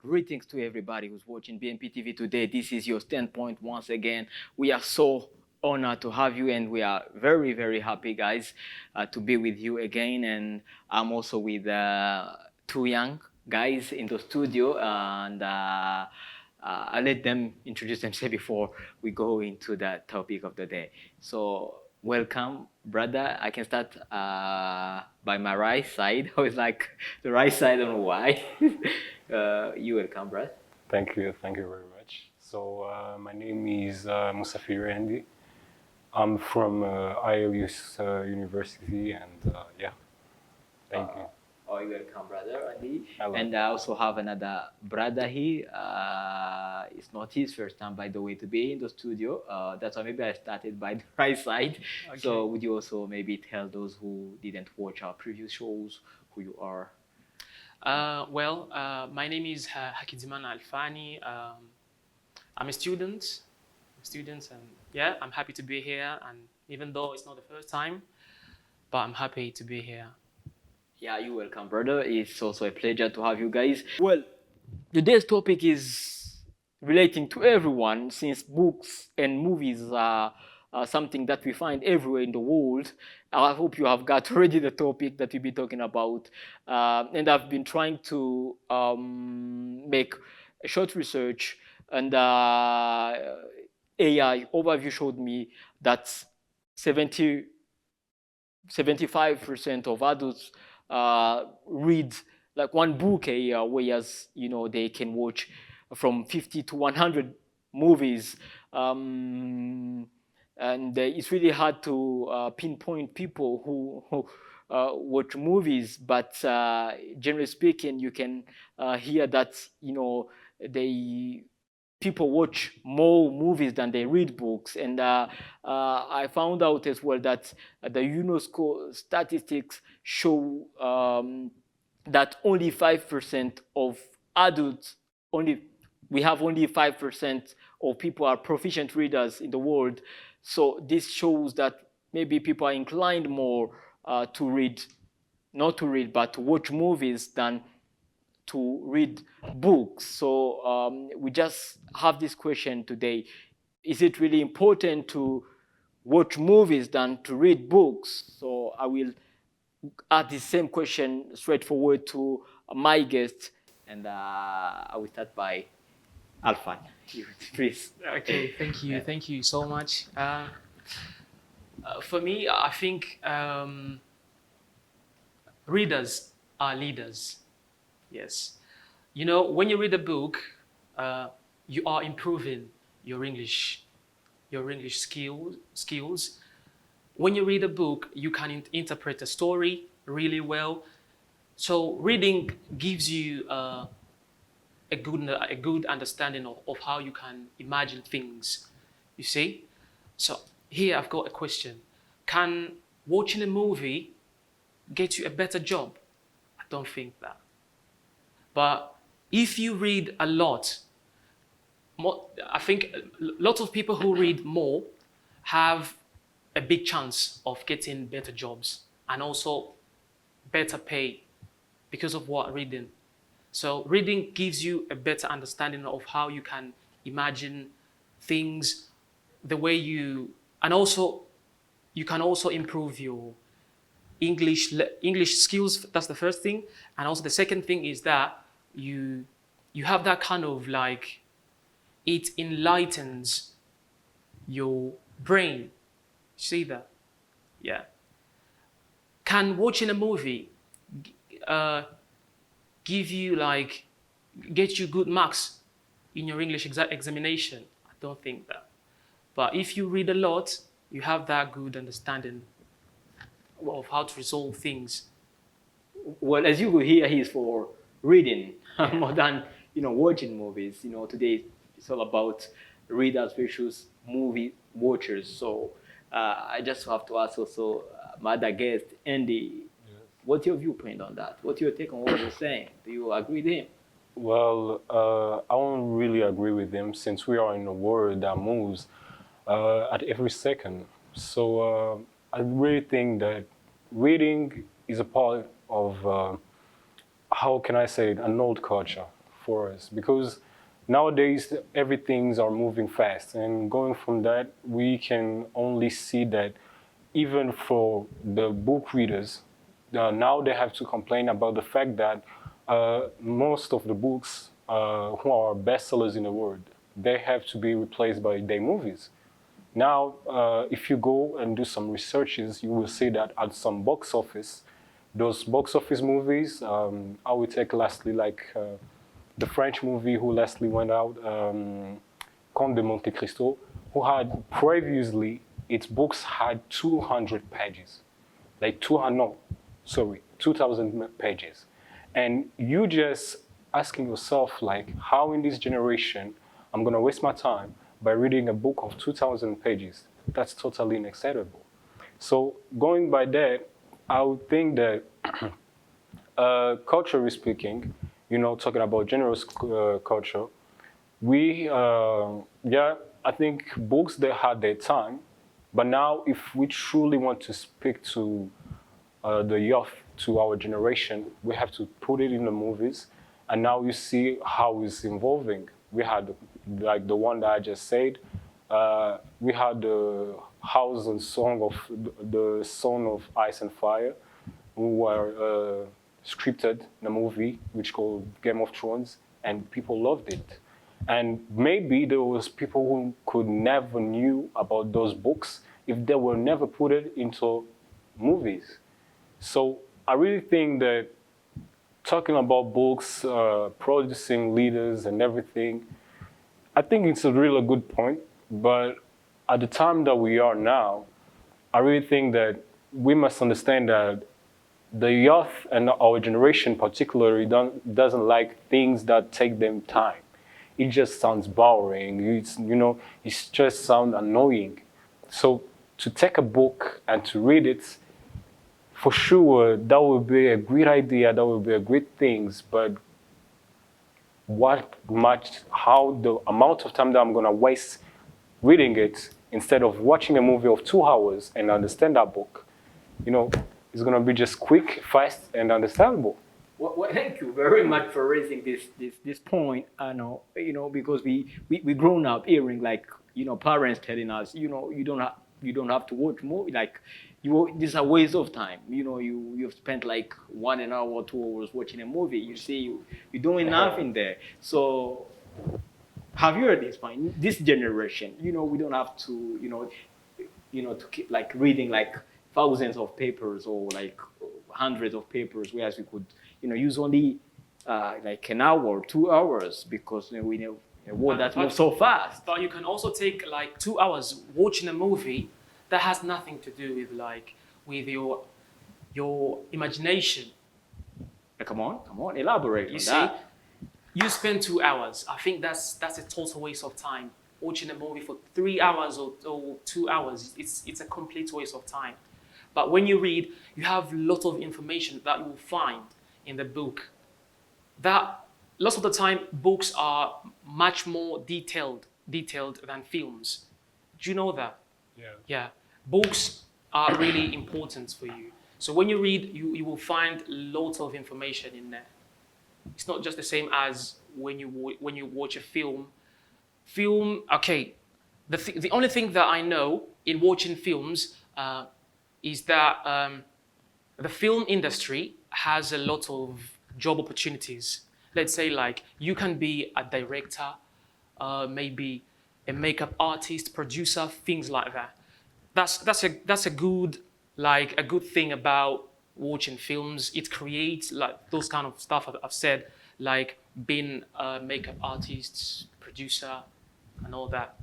Greetings to everybody who's watching BNP TV today. This is your standpoint once again. We are so honored to have you, and we are very, very happy, guys, to be with you again. And I'm also with two young guys in the studio, and I'll let them introduce themselves before we go into the topic of the day. So, welcome, brother. I can start by my right side. I was like the right side, I don't know why. You welcome, brother. Thank you very much. So my name is Musafir Andy. I'm from ILUS University, and yeah, thank you. Oh, you welcome, brother Andy. Hello. And I also have another brother here. It's not his first time, by the way, to be in the studio. That's why maybe I started by the right side. Okay. So would you also maybe tell those who didn't watch our previous shows who you are? My name is Hakidiman Alfani. I'm a student, and yeah, I'm happy to be here. And even though it's not the first time, but I'm happy to be here. Yeah, you're welcome, brother. It's also a pleasure to have you guys. Well, today's topic is relating to everyone since books and movies are something that we find everywhere in the world. I hope you have got already the topic that we'll be talking about. And I've been trying to make a short research, and AI overview showed me that 75% of adults read like one book a year, whereas they can watch from 50 to 100 movies. And it's really hard to pinpoint people who watch movies, but generally speaking, you can hear that they people watch more movies than they read books. And I found out as well that the UNESCO statistics show that only 5% of adults, we have only 5% of people are proficient readers in the world. So this shows that maybe people are inclined more to read, not to read, but to watch movies than to read books. So we just have this question today. Is it really important to watch movies than to read books? So I will ask the same question straightforward to my guest, and I will start by Alfan. Please. Okay, thank you so much. For me, I think readers are leaders. Yes. When you read a book, you are improving your English skills. When you read a book, you can interpret a story really well. So reading gives you a good understanding of how you can imagine things. You see? So here I've got a question. Can watching a movie get you a better job? I don't think that. But if you read a lot, I think lots of people who read more have a big chance of getting better jobs and also better pay because of what reading. So reading gives you a better understanding of how you can imagine things, the way and also you can also improve your English skills. That's the first thing. And also the second thing is that you have that kind of like, it enlightens your brain. See that? Yeah. Can watching a movie give you get you good marks in your English examination? I don't think that. But if you read a lot, you have that good understanding of how to resolve things. Well, as you could hear, he's for reading more than watching movies. Today it's all about readers versus movie watchers. So I just have to ask also my other guest, Andy. Yes. What's your viewpoint on that? What's your take on what you're saying? Do you agree with him? Well, I don't really agree with him since we are in a world that moves at every second. So I really think that reading is a part of, how can I say it, an old culture for us, because nowadays everything's are moving fast, and going from that we can only see that even for the book readers, now they have to complain about the fact that most of the books who are bestsellers in the world, they have to be replaced by their movies. Now, if you go and do some researches, you will see that at some box office, those box office movies, I will take lastly like the French movie who lastly went out, Comte de Monte Cristo, who had previously, its books had 200 pages. Like 200, no, sorry, 2,000 pages. And you just asking yourself, like, how in this generation I'm gonna waste my time by reading a book of 2,000 pages? That's totally unacceptable. So going by that, I would think that culturally speaking, you know, talking about generous culture, we, yeah, I think books, they had their time, but now if we truly want to speak to the youth, to our generation, we have to put it in the movies, and now you see how it's evolving. We had like the one that I just said, we had the House and Song of the Son of Ice and Fire, who were scripted in a movie which called Game of Thrones, and people loved it. And maybe there was people who could never knew about those books if they were never put it into movies. So I really think that talking about books, producing leaders and everything, I think it's a really good point. But at the time that we are now, I really think that we must understand that the youth and our generation particularly doesn't like things that take them time. It just sounds boring. It's, you know, it just sounds annoying. So to take a book and to read it, for sure, that would be a great idea. That would be a great thing. But how the amount of time that I'm gonna waste reading it instead of watching a movie of 2 hours and understand that book, you know, it's gonna be just quick, fast, and understandable. Well, thank you very much for raising this point. I know, you know, because we grown up hearing, like, you know, parents telling us, you know, you don't have to watch movie, like, this is a waste of time. You know, you've spent like 1 hour or 2 hours watching a movie. You see, you're doing nothing there. So have you heard this point? This generation, you know, we don't have to, to keep like reading like thousands of papers or like hundreds of papers, whereas we could, you know, use only like an hour or 2 hours, because, you know, we know a world that moves so fast. But you can also take like 2 hours watching a movie that has nothing to do with with your imagination. Come on, elaborate. You see, you spend 2 hours. I think that's a total waste of time. Watching a movie for 3 hours or 2 hours, it's a complete waste of time. But when you read, you have a lot of information that you will find in the book. That lots of the time, books are much more detailed than films. Do you know that? Yeah. Yeah. Books are really important for you. So when you read, you will find lots of information in there. It's not just the same as when you watch a film. Okay. The only thing that I know in watching films is that the film industry has a lot of job opportunities. Let's say, like, you can be a director, maybe a makeup artist, producer, things like that. That's a good thing about watching films. It creates like those kind of stuff I've said, like being a makeup artist, producer, and all that.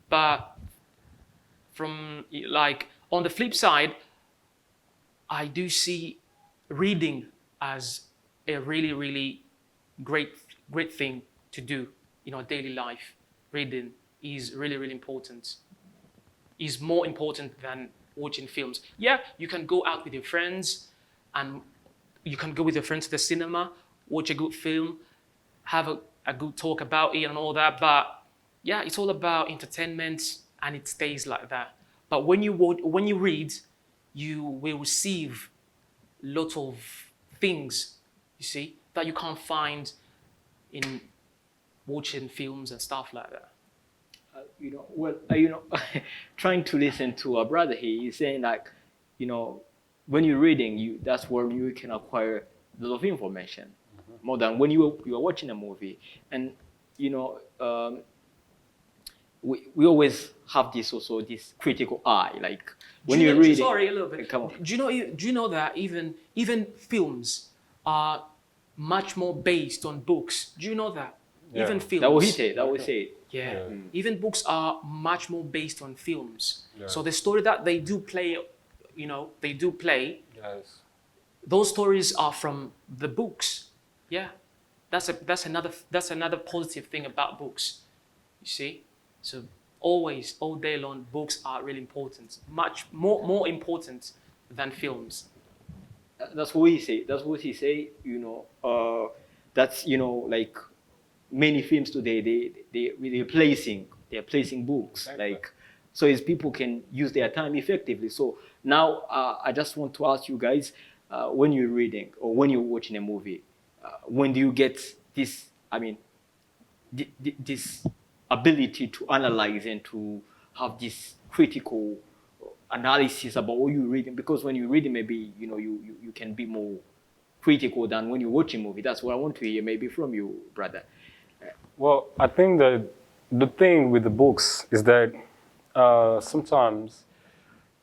But from like on the flip side, I do see reading as a really, really great thing to do in our daily life. Reading is really, really important. Is more important than watching films. Yeah, you can go out with your friends, and you can go with your friends to the cinema, watch a good film, have a good talk about it and all that. But yeah, it's all about entertainment, and it stays like that. But when you read, you will receive a lot of things, you see, that you can't find in watching films and stuff like that? Trying to listen to our brother here, he's saying like, when you're reading, that's where you can acquire a lot of information, more than when you are watching a movie. And we always have this critical eye, like when you're reading. Sorry, a little bit. Come on. Do you know that even films are much more based on books? Do you know that? Yeah. Even films. That what he said. That what he said. Yeah. Even books are much more based on films. Yeah. So the story that they do play, Yes. those stories are from the books. Yeah. That's another positive thing about books. You see? So always, all day long, books are really important. Much more important than films. That's what he say. That's what he say. That's like many films today. They're placing books. Exactly. Like so, as people can use their time effectively. So now, I just want to ask you guys, when you're reading or when you're watching a movie, when do you get this? I mean, this ability to analyze and to have this critical analysis about what you're reading, because when you're reading, maybe you can be more critical than when you're watching a movie. That's what I want to hear maybe from you, brother. Well, I think that the thing with the books is that sometimes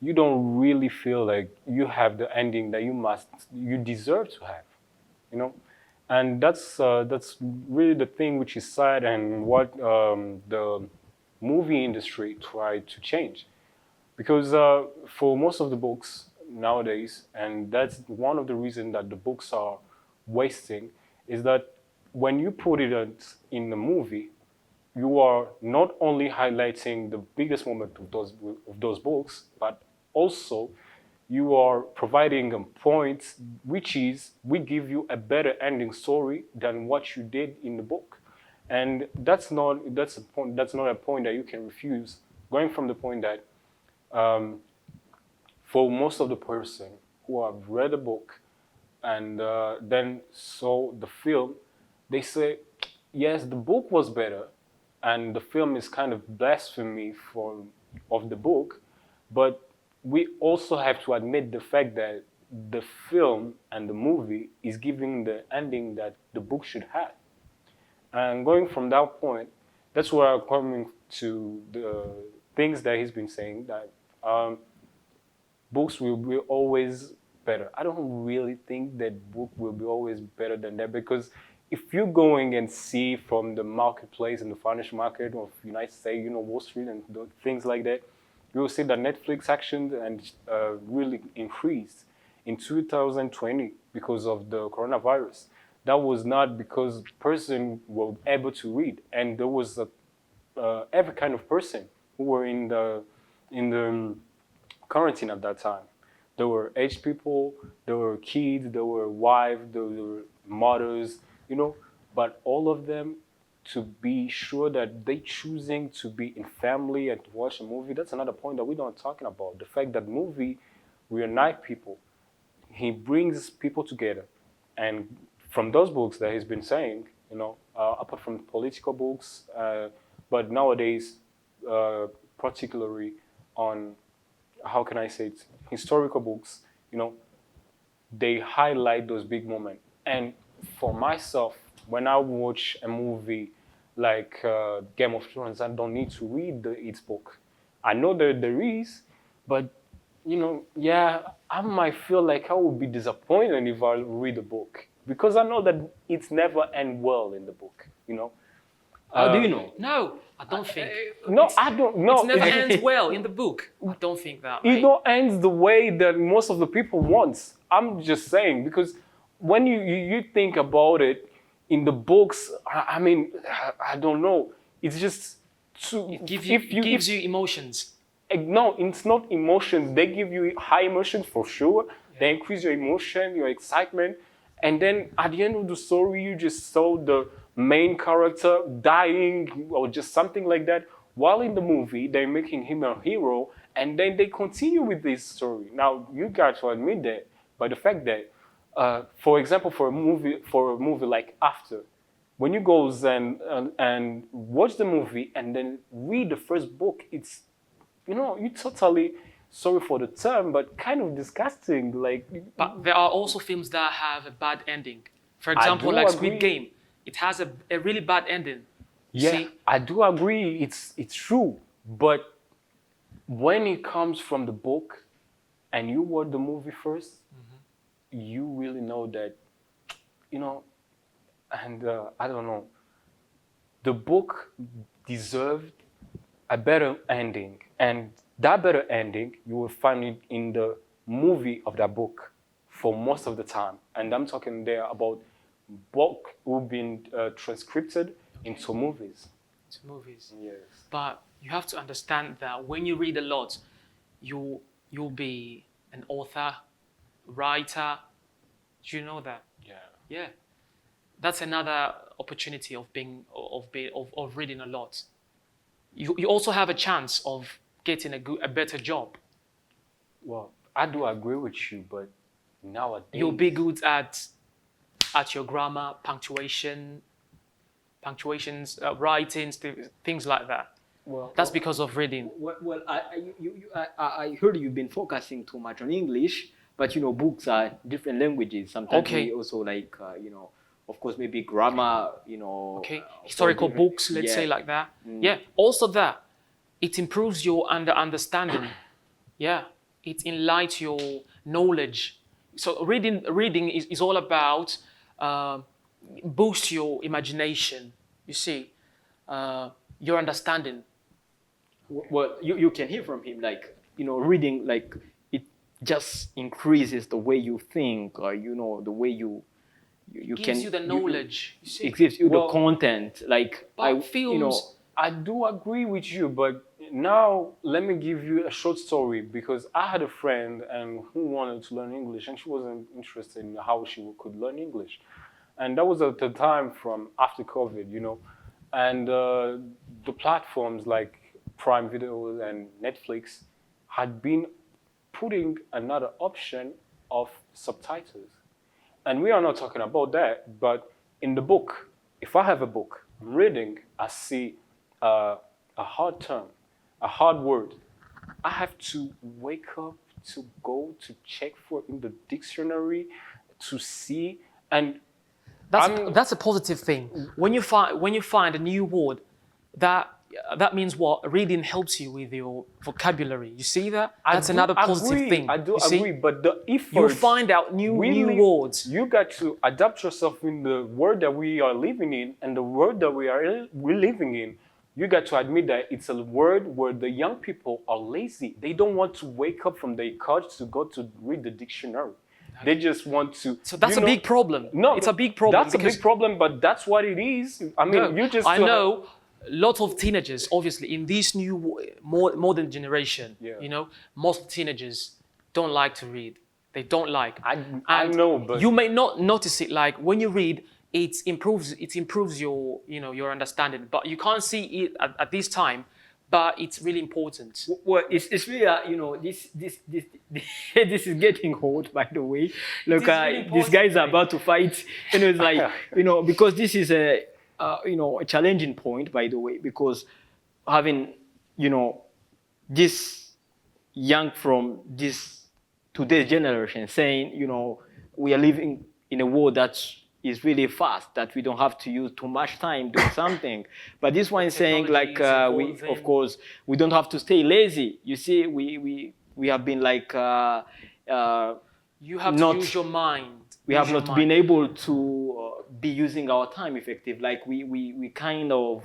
you don't really feel like you have the ending that you deserve to have, and that's really the thing which is sad, and what the movie industry tried to change, because for most of the books nowadays, and that's one of the reasons that the books are wasting, is that when you put it in the movie, you are not only highlighting the biggest moment of those books, but also you are providing a point, which is we give you a better ending story than what you did in the book, and that's not a point that you can refuse. Going from the point that for most of the person who have read the book and then saw the film, they say, yes, the book was better, and the film is kind of blasphemy of the book, but we also have to admit the fact that the film and the movie is giving the ending that the book should have. And going from that point, that's where I'm coming to the things that he's been saying, that books will be always better. I don't really think that book will be always better than that, because if you're going and see from the marketplace and the financial market of United States, Wall Street and things like that, you will see that Netflix action and really increased in 2020 because of the coronavirus. That was not because person were able to read, and there was every kind of person who were in the quarantine at that time. There were aged people, there were kids, there were wives, there were mothers, but all of them, to be sure that they choosing to be in family and to watch a movie. That's another point that we don't talking about. The fact that movie reunite people. He brings people together. And from those books that he's been saying, apart from political books, but nowadays, particularly on, how can I say it, historical books, they highlight those big moments. And for myself, when I watch a movie like Game of Thrones, I don't need to read its book. I know that there is, but I might feel like I would be disappointed if I read the book, because I know that it's never end well in the book. How do you know? No, I don't think. No, I don't know. It never ends well in the book. I don't think that. It don't ends the way that most of the people want. I'm just saying, because when you think about it in the books, I mean, I don't know. It's just too. It gives you emotions. No, it's not emotions. They give you high emotions for sure. Yeah. They increase your emotion, your excitement, and then at the end of the story, you just saw the main character dying or just something like that. While in the movie, they're making him a hero, and then they continue with this story. Now, you got to admit that, by the fact that, for example, for a movie like After, when you go and watch the movie and then read the first book, it's, you totally, sorry for the term, but kind of disgusting. Like, But there are also films that have a bad ending. For I example, do like agree. Squid Game, it has a really bad ending. yeah, See? I do agree. It's true, but when it comes from the book, and you watch the movie 1st, you really know that, and I don't know, the book deserved a better ending, and that better ending you will find it in the movie of that book for most of the time. And I'm talking there about book who've been transcripted into movies. To movies. Yes. But you have to understand that when you read a lot, you'll be an author, writer. Do you know that? Yeah. Yeah. That's another opportunity of reading a lot. You also have a chance of getting a better job. Well, I do agree with you, but nowadays You'll be good at your grammar, punctuations, writing, things like that. Well, That's because of reading. well, I heard you've been focusing too much on English, but books are different languages. Sometimes Okay. we also like, of course, maybe grammar, Okay, for historical different- books, let's yeah. say like that. Yeah, also that it improves your understanding. Yeah, it enlightens your knowledge. So reading is all about boost your imagination. You see, your understanding. Well, you can hear from him, like, reading, like, it just increases the way you think, or, the way you Gives can. you the knowledge. You see, It gives you Well, the content, like, but films. I do agree with you, but now let me give you a short story, because I had a friend and who wanted to learn English, and she wasn't interested in how she could learn English, and that was at the time from after COVID, and the platforms like Prime Video and Netflix had been putting another option of subtitles. And we are not talking about that, but in the book, if I have a book, I'm reading, I see a hard term, a hard word, I have to wake up to go to check for in the dictionary to see, and That's a positive thing. When you find a new word, that means what? Reading helps you with your vocabulary. You see that? That's another positive thing. I do You see? agree, but the effort You'll find out new words. You got to adapt yourself in the world that we are living in, and the world that we're living in. You got to admit that it's a world where the young people are lazy. They don't want to wake up from their couch to go to read the dictionary. They just want to. So that's a big problem. No, it's a big problem. That's a big problem, but that's what it is. I mean, No, you just. I know a lot of teenagers, obviously, in this new modern generation, Yeah. most teenagers don't like to read. They don't like. I And know, but you may not notice it. Like when you read, it improves your your understanding. But you can't see it at this time. But it's really important. Well, it's really, this this is getting hot, by the way. Look, It is really these important, guys are right? about to fight. It's like, because this is a challenging point, by the way, because having, this young from this today's generation saying, we are living in a world that is really fast, that we don't have to use too much time doing something. But this one is saying, like, Technology is of evolving. course, we don't have to stay lazy. You see, we have been like, You have not- to use your mind. we have not been able to be using our time effective. Like we kind of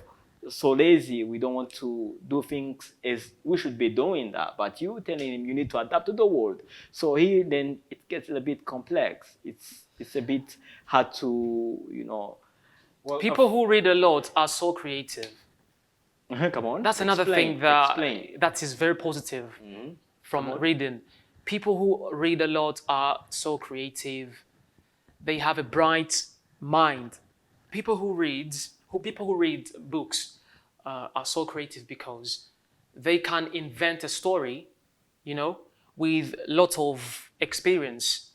so lazy. We don't want to do things as we should be doing that. But you telling him you need to adapt to the world. So here then it gets a bit complex. It's a bit hard to well, People who read a lot are so creative. come on. That's another Explain, thing explain. that is very positive from reading. People who read a lot are so creative. They have a bright mind. People who read books are so creative because they can invent a story, with lot of experience.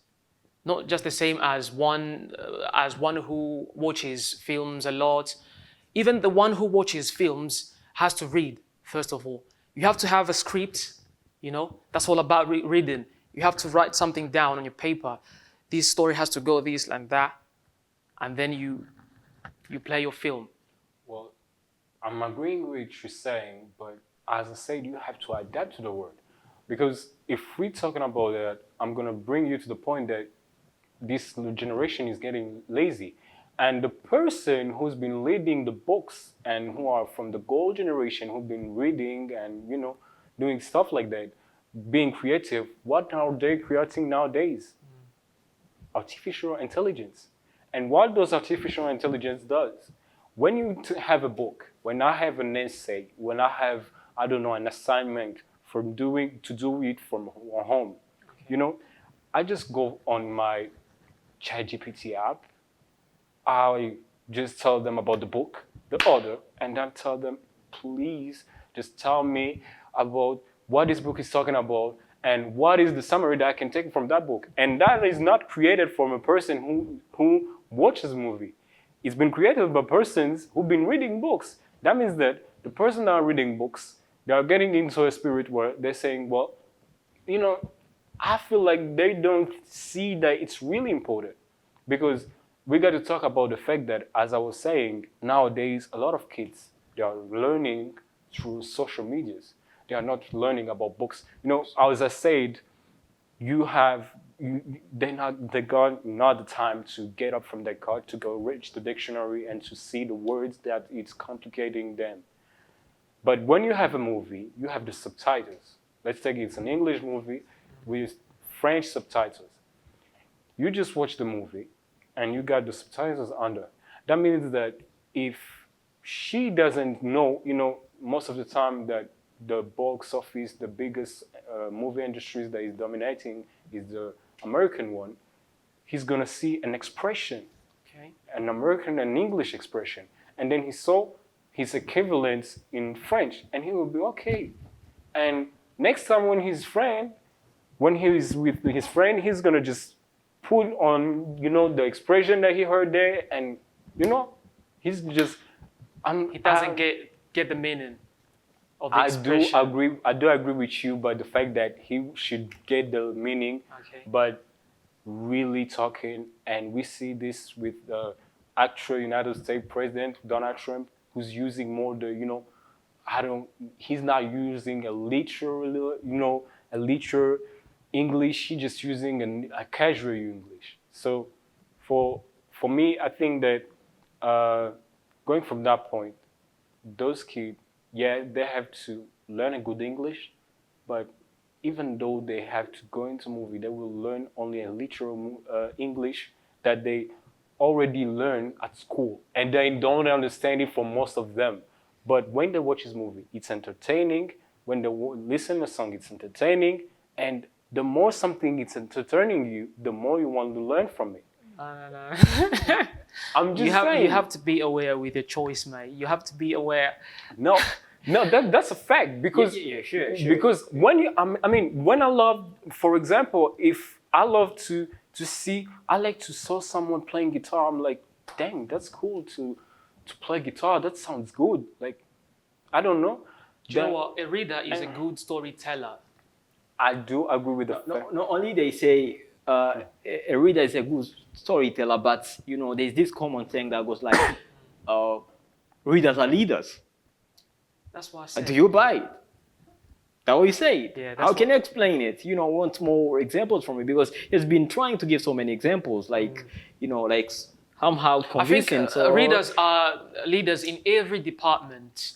not just the same as one who watches films a lot. Even the one who watches films has to read, first of all. You have to have a script, that's all about reading. You have to write something down on your paper. This story has to go this and that, and then you play your film. Well, I'm agreeing with what you're saying, but as I said, you have to adapt to the world. Because if we're talking about that, I'm going to bring you to the point that this generation is getting lazy. And the person who's been leading the books and who are from the gold generation, who've been reading and, doing stuff like that, being creative, what are they creating nowadays? Artificial intelligence. And what does artificial intelligence does? When you have a book, when I have an essay, when I have, an assignment to do it from home, I just go on my ChatGPT app. I just tell them about the book, the author, and then tell them, please just tell me about what this book is talking about and what is the summary that I can take from that book. And that is not created from a person who watches a movie. It's been created by persons who've been reading books. That means that the person that are reading books, they are getting into a spirit where they're saying, well, I feel like they don't see that it's really important. Because we got to talk about the fact that, as I was saying, nowadays, a lot of kids, they are learning through social medias. They are not learning about books. As I said, they got not the time to get up from their cot to go reach the dictionary and to see the words that it's complicating them. But when you have a movie, you have the subtitles. Let's take it's an English movie with French subtitles. You just watch the movie and you got the subtitles under. That means that if she doesn't know, most of the time that the box office, the biggest movie industries that is dominating is the American one, he's gonna see an expression, an American and English expression. And then he saw his equivalent in French and he will be okay. And next time when he's with his friend, he's gonna just put on, the expression that he heard there, and he's just. He doesn't get the meaning of the expression. I do agree with you, but the fact that he should get the meaning, but really talking, and we see this with the actual United States President Donald Trump, who's using more the, he's not using a literal, a literal English. He's just using a casual English. So for me, I think that going from that point, those kids, they have to learn a good English, but even though they have to go into movie, they will learn only a literal English that they already learn at school, and they don't understand it for most of them. But when they watch this movie, it's entertaining. When they listen to a song, it's entertaining. And the more something is entertaining you, the more you want to learn from it. No. I'm just saying. You have to be aware with your choice, mate. You have to be aware. No, that's a fact. Because sure. Because when when I love, for example, if I love to see, I like to saw someone playing guitar. I'm like, dang, that's cool to play guitar. That sounds good. Like, I don't know. Do you know what? A reader is a good storyteller. I do agree with that. Not only they say a reader is a good storyteller, but there's this common thing that goes like, readers are leaders. That's what I said. Do you buy it? That's what you say. Yeah, how can you explain it? Want more examples from it, because he's been trying to give so many examples, like like somehow convincing. I think readers are leaders in every department.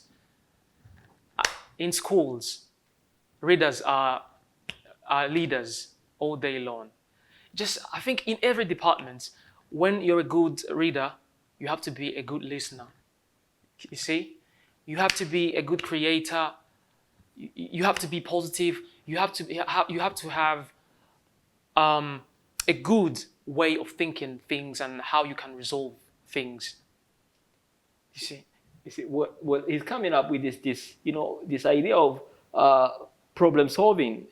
In schools, readers are leaders all day long. I think in every department, when you're a good reader, you have to be a good listener. You see? You have to be a good creator. You have to be positive. You have to have a good way of thinking things and how you can resolve things. You see? Well, he's coming up with this idea of problem solving.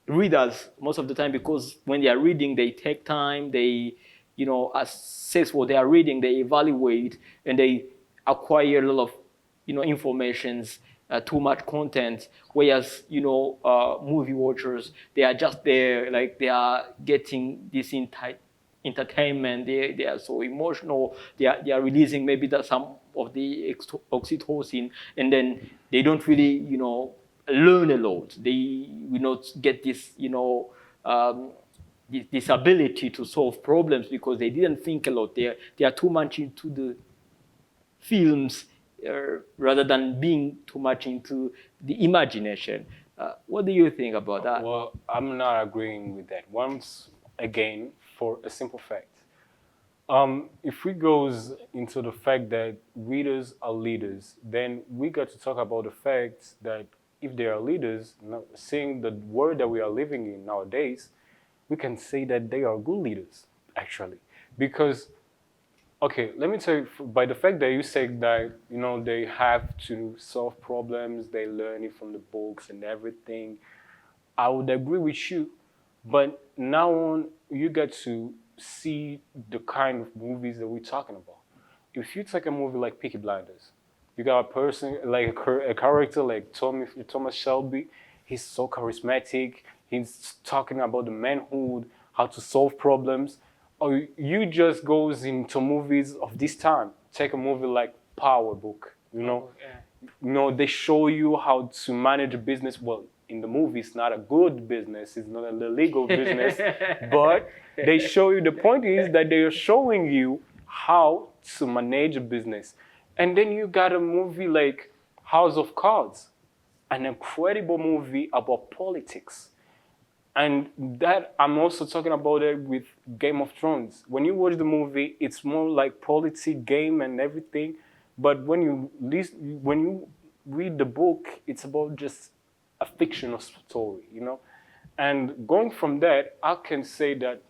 readers most of the time, because when they are reading, they take time, they, assess what they are reading, they evaluate, and they acquire a lot of, informations, too much content. Whereas, movie watchers, they are just there, like they are getting this entertainment. They are so emotional. They are releasing maybe some of the oxytocin, and then they don't really, learn a lot. They will not get this, this ability to solve problems, because they didn't think a lot. They are too much into the films, rather than being too much into the imagination. What do you think about that? Well, I'm not agreeing with that. Once again, for a simple fact. If we goes into the fact that readers are leaders, then we got to talk about the fact that if they are leaders, seeing the world that we are living in nowadays, we can say that they are good leaders, actually. Because, okay, let me tell you, by the fact that you say that, they have to solve problems, they learn it from the books and everything, I would agree with you. But now on, you get to see the kind of movies that we're talking about. If you take a movie like Peaky Blinders, you got a person, like a character like Thomas Shelby. He's so charismatic. He's talking about the manhood, how to solve problems. Or you just goes into movies of this time. Take a movie like Power Book, they show you how to manage a business. Well, in the movie, it's not a good business. It's not a legal business. But they show you, the point is that they are showing you how to manage a business. And then you got a movie like House of Cards, an incredible movie about politics. And that, I'm also talking about it with Game of Thrones. When you watch the movie, it's more like politics game and everything. But when you read the book, it's about just a fictional story, And going from that, I can say that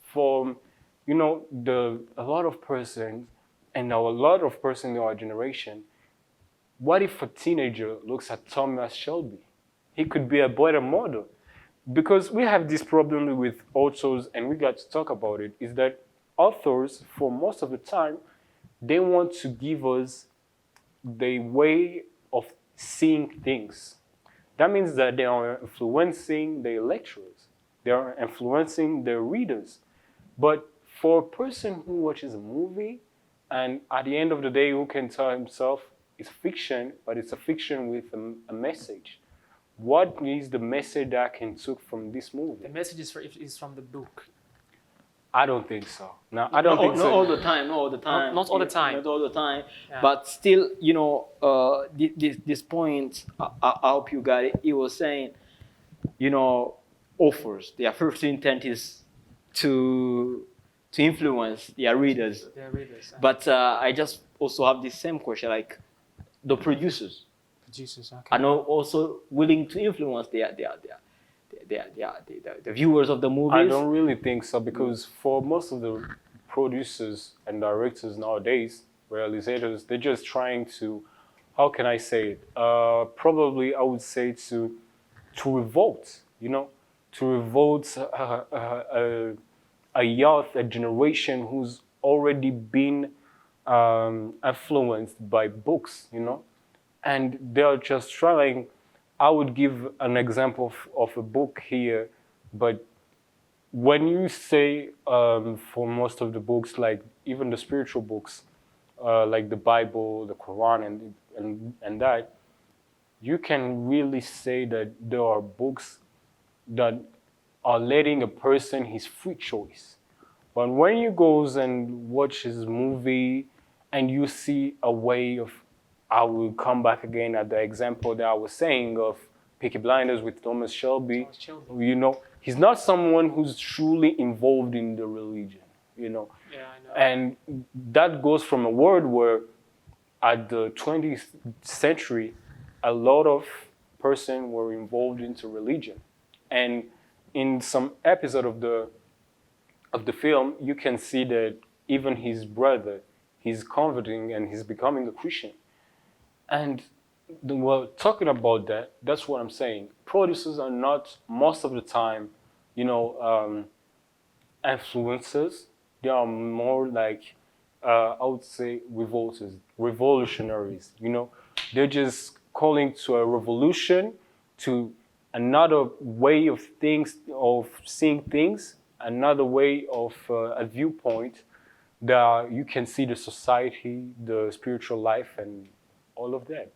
for, a lot of persons, and a lot of persons in our generation, what if a teenager looks at Thomas Shelby? He could be a better model. Because we have this problem with authors, and we got to talk about it, is that authors, for most of the time, they want to give us the way of seeing things. That means that they are influencing their lecturers. They are influencing their readers. But for a person who watches a movie, and at the end of the day, who can tell himself it's fiction, but it's a fiction with a message. What is the message that I can take from this movie? The message is from the book. I don't think so. No, I don't think so. Not all the time. Not all the time. Not all the time. Not all the time. Yeah. But still, this point, I hope you got it. He was saying, authors, their first intent is to influence their readers. Their readers. But I just also have the same question, like the producers. Producers, okay. Are not also willing to influence the viewers of the movies? I don't really think so, because for most of the producers and directors nowadays, realizators, they're just trying to, how can I say it? Probably I would say to revolt, to revolt a youth, a generation who's already been influenced by books, and they're just trying. I would give an example of a book here, but when you say for most of the books, like even the spiritual books, like the Bible, the Quran, and that, you can really say that there are books that are letting a person his free choice. But when you goes and watch his movie, and you see a way of, I will come back again at the example that I was saying of Peaky Blinders with Thomas Shelby. He's not someone who's truly involved in the religion, Yeah, I know. And that goes from a world where at the 20th century, a lot of persons were involved into religion. And in some episode of the film, you can see that even his brother, he's converting and he's becoming a Christian. And Well, talking about that, that's what I'm saying. Producers are not most of the time, you know, influencers. They are more like, I would say, revolutionaries. You know, they're just calling to a revolution, to another way of things, of seeing things, another way of a viewpoint that you can see the society, the spiritual life, and all of that.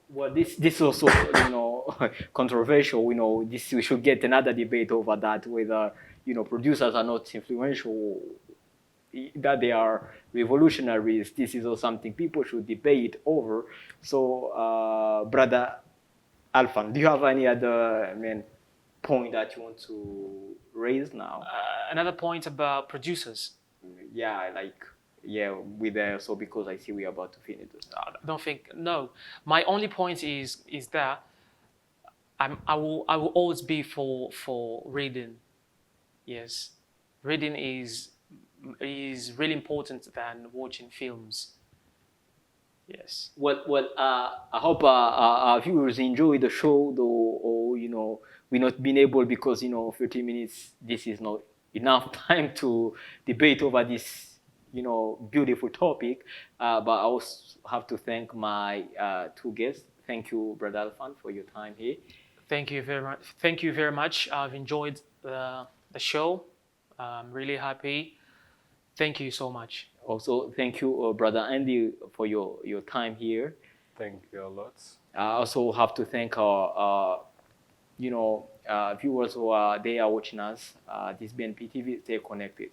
Well, this also, controversial. This we should get another debate over that, whether producers are not influential, that they are revolutionaries. This is also something people should debate over. So, brother Alphan, do you have any other, point that you want to raise now? Another point about producers. Yeah, with so because I see we're about to finish. I don't think, no. My only point is that I will always be for reading. Yes, reading is really important than watching films. Yes. Well, I hope our viewers enjoy the show, though, or we're not being able because 30 minutes. This is not enough time to debate over this beautiful topic. But I also have to thank my two guests. Thank you, Brother Alfan, for your time here. Thank you very much. Thank you very much. I've enjoyed the show. I'm really happy. Thank you so much. Also, thank you, Brother Andy, for your time here. Thank you a lot. I also have to thank our viewers who are watching us. This BNP TV. Stay connected.